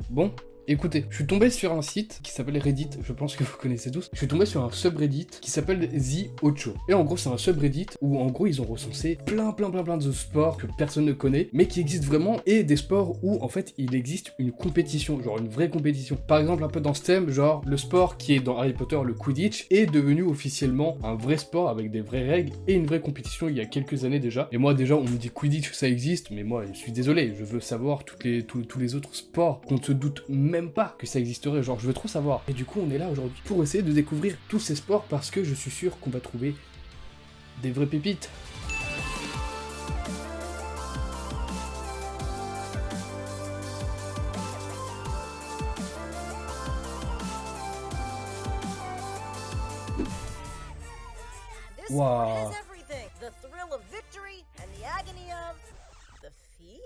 Bon, écoutez, je suis tombé sur un site qui s'appelle Reddit, je pense que vous connaissez tous. Je suis tombé sur un subreddit qui s'appelle The Ocho. Et en gros, c'est un subreddit où en gros, ils ont recensé plein de sports que personne ne connaît, mais qui existent vraiment, et des sports où en fait, il existe une compétition, genre une vraie compétition. Par exemple, un peu dans ce thème, genre le sport qui est dans Harry Potter, le Quidditch, est devenu officiellement un vrai sport avec des vraies règles et une vraie compétition il y a quelques années déjà. Et moi déjà, on me dit Quidditch, ça existe, mais moi, je suis désolé, je veux savoir tous les autres sports qu'on ne se doute même pas que ça existerait, genre je veux trop savoir. Et du coup, on est là aujourd'hui pour essayer de découvrir tous ces sports parce que je suis sûr qu'on va trouver des vraies pépites. This sport Waouh. has everything. The thrill of victory and the agony of defeat.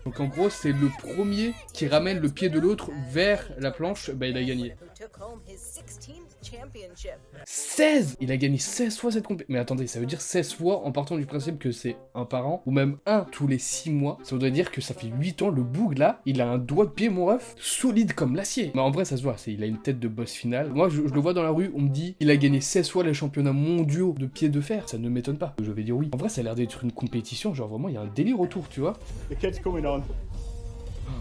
Donc en gros, c'est le premier qui ramène le pied de l'autre vers la planche, bah il a gagné. Who took home his 16th championship. 16! Il a gagné 16 fois cette compétition. Mais attendez, ça veut dire 16 fois en partant du principe que c'est un par an, ou même un tous les 6 mois. Ça voudrait dire que ça fait 8 ans, le boug là, il a un doigt de pied, mon ref, solide comme l'acier. Mais en vrai, ça se voit, il a une tête de boss final. Moi, je le vois dans la rue, on me dit, il a gagné 16 fois les championnats mondiaux de pied de fer. Ça ne m'étonne pas. Je vais dire oui. En vrai, ça a l'air d'être une compétition, genre vraiment, il y a un délire autour, tu vois. The kid's coming on.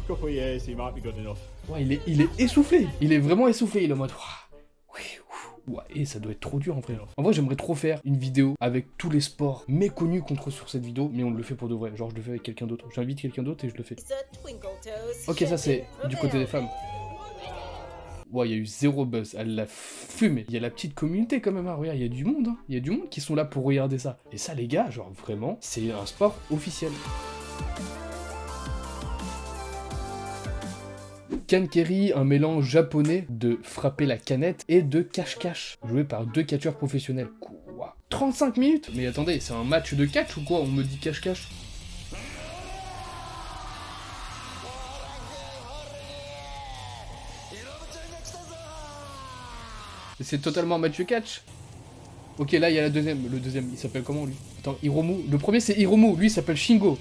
Couple of years, he might be good enough. Ouais, il est essoufflé. Il est vraiment essoufflé. Il est en mode. Ouah, oui, ouf. Ouais, et ça doit être trop dur en vrai. En vrai, j'aimerais trop faire une vidéo avec tous les sports méconnus qu'on trouve sur cette vidéo, mais on le fait pour de vrai. Genre, je le fais avec quelqu'un d'autre. J'invite quelqu'un d'autre et je le fais. It's a Twinkle Toes. Ok, ça c'est du côté des femmes. Ouais, il y a eu zéro buzz. Elle l'a fumé. Il y a la petite communauté quand même. Hein. Regarde, il y a du monde. Hein. Il y a du monde qui sont là pour regarder ça. Et ça, les gars, genre vraiment, c'est un sport officiel. Kankeri, un mélange japonais de frapper la canette et de cache-cache, joué par deux catcheurs professionnels. Quoi ? 35 minutes ? Mais attendez, c'est un match de catch ou quoi ? On me dit cache-cache. C'est totalement un match de catch. Ok, là il y a la deuxième. Le deuxième, il s'appelle comment lui ? Attends, Hiromu. Le premier c'est Hiromu, lui il s'appelle Shingo.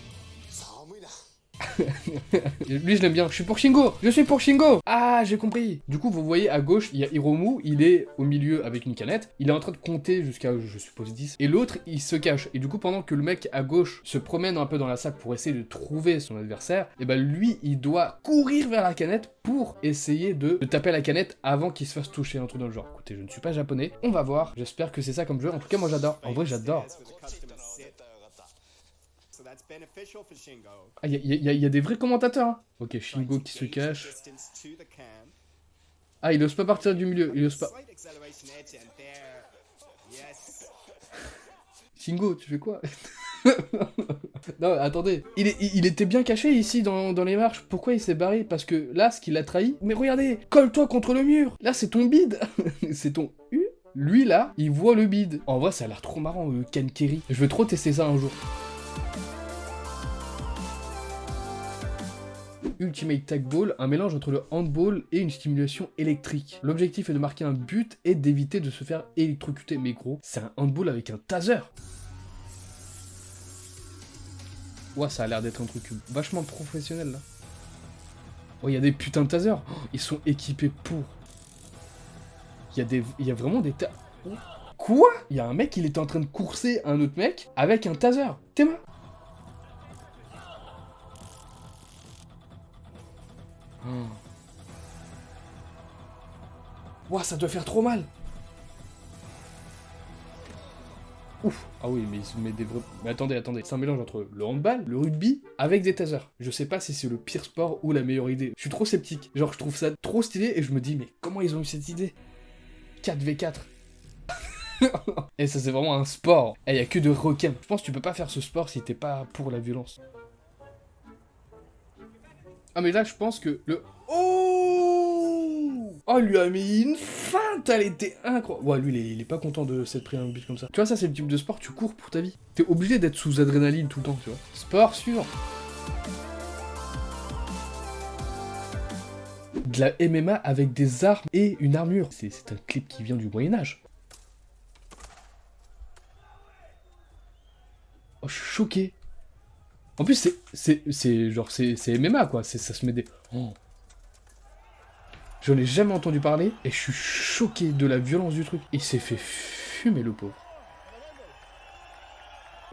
Lui je l'aime bien, je suis pour Shingo. Je suis pour Shingo. Ah, j'ai compris. Du coup, vous voyez à gauche, il y a Hiromu, il est au milieu avec une canette, il est en train de compter jusqu'à, je suppose, 10, et l'autre, il se cache. Et du coup, pendant que le mec à gauche se promène un peu dans la salle pour essayer de trouver son adversaire, et ben lui, il doit courir vers la canette pour essayer de taper la canette avant qu'il se fasse toucher, un truc dans le genre. Écoutez, je ne suis pas japonais, on va voir, j'espère que c'est ça comme jeu. En tout cas, moi j'adore. En vrai, j'adore. Ah, y a des vrais commentateurs, hein. Ok, Shingo qui se cache. Ah, il ose pas partir du milieu, il ose pas. Shingo, tu fais quoi? Non, attendez. Il était bien caché ici dans les marches. Pourquoi il s'est barré? Parce que là, ce qui l'a trahi... Mais regardez, colle-toi contre le mur. Là, c'est ton bide. C'est ton U. Lui, là, il voit le bide. En vrai, ça a l'air trop marrant, Kankeri. Je veux trop tester ça un jour. Ultimate Tag Ball, un mélange entre le handball et une stimulation électrique. L'objectif est de marquer un but et d'éviter de se faire électrocuter. Mais gros, c'est un handball avec un taser. Ouais, ça a l'air d'être un truc vachement professionnel là. Oh, il y a des putains de tasers. Oh, ils sont équipés pour. Il y a vraiment des Quoi? Il y a un mec, il était en train de courser un autre mec avec un taser. T'es marre? Ouah, ça doit faire trop mal. Ouf. Ah oui, mais il se met des vrais... Mais attendez, c'est un mélange entre le handball, le rugby, avec des tasers. Je sais pas si c'est le pire sport ou la meilleure idée. Je suis trop sceptique. Genre, je trouve ça trop stylé et je me dis, mais comment ils ont eu cette idée? 4v4. Et ça, c'est vraiment un sport. Et y a que de requins. Je pense que tu peux pas faire ce sport si t'es pas pour la violence. Ah, mais là, je pense que le... Oh, il lui a mis une feinte, elle était incroyable. Ouais, lui, il est pas content de s'être pris un but comme ça. Tu vois, ça, c'est le type de sport, tu cours pour ta vie. T'es obligé d'être sous adrénaline tout le temps, tu vois. Sport suivant. De la MMA avec des armes et une armure. C'est un clip qui vient du Moyen-Âge. Oh, je suis choqué. En plus, c'est MMA, quoi. Ça se met des... Oh. J'en ai jamais entendu parler et je suis choqué de la violence du truc. Il s'est fait fumer le pauvre.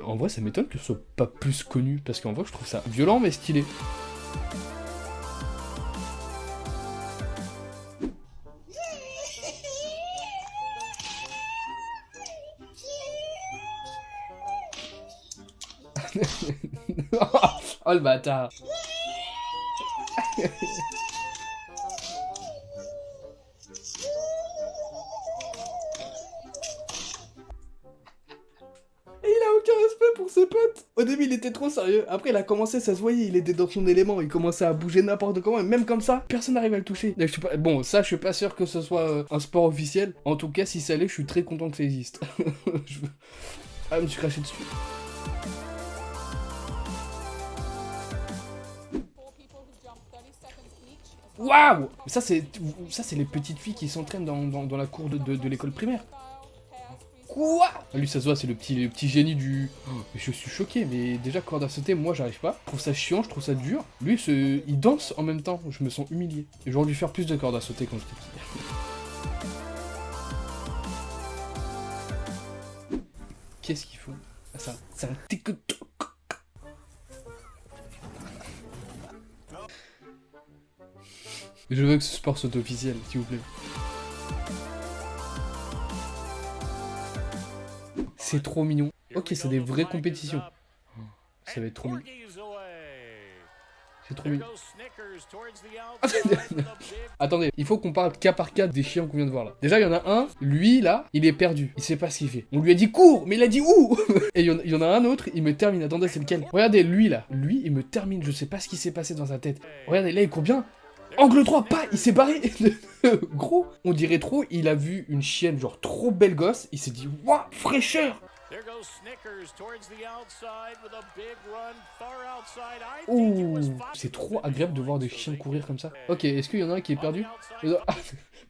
En vrai, ça m'étonne que ce soit pas plus connu, parce qu'en vrai, je trouve ça violent mais stylé. Oh le bâtard. Et il a aucun respect pour ses potes. Au début, il était trop sérieux. Après, il a commencé, ça se voyait, il était dans son élément. Il commençait à bouger n'importe comment. Et même comme ça, personne n'arrive à le toucher. Donc, je suis pas... Bon, ça, je suis pas sûr que ce soit un sport officiel. En tout cas, si ça l'est, je suis très content que ça existe. Ah, je me suis craché dessus. Waouh! Ça, c'est les petites filles qui s'entraînent dans la cour de l'école primaire. Quoi? Lui, ça se voit, c'est le petit génie du... Oh, mais je suis choqué, mais déjà, corde à sauter, moi, j'arrive pas. Je trouve ça chiant, je trouve ça dur. Lui, il danse en même temps, je me sens humilié. Et j'aurais dû faire plus de corde à sauter quand j'étais petit. Qu'est-ce qu'ils font? Ah, ça, c'est un TikTok. Je veux que ce sport soit officiel, s'il vous plaît. C'est trop mignon. Ok, c'est des vraies compétitions. Ça va être trop mignon. C'est trop mignon. Attendez, il faut qu'on parle cas par cas des chiens qu'on vient de voir là. Déjà, il y en a un, lui là, il est perdu. Il sait pas ce qu'il fait. On lui a dit cours, mais il a dit où? Et il y en a un autre, il me termine. Attendez, c'est lequel? Regardez, lui là. Lui, il me termine. Je sais pas ce qui s'est passé dans sa tête. Regardez, là, il court bien. Angle 3, pas, il s'est barré. Gros, on dirait trop, il a vu une chienne genre trop belle gosse, il s'est dit waouh, fraîcheur. Ouh, c'est trop agréable de voir des chiens courir comme ça. Ok, est-ce qu'il y en a un qui est perdu?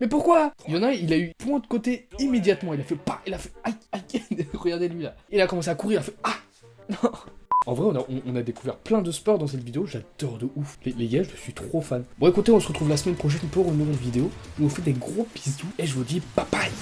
Mais pourquoi? Il y en a un, il a eu point de côté immédiatement, il a fait pas, il a fait aïe, aïe. Regardez lui là, il a commencé à courir, il a fait ah. Non. En vrai, on a découvert plein de sports dans cette vidéo, j'adore de ouf. Les gars, je suis trop fan. Bon, écoutez, on se retrouve la semaine prochaine pour une nouvelle vidéo. Je vous fais des gros bisous et je vous dis bye bye.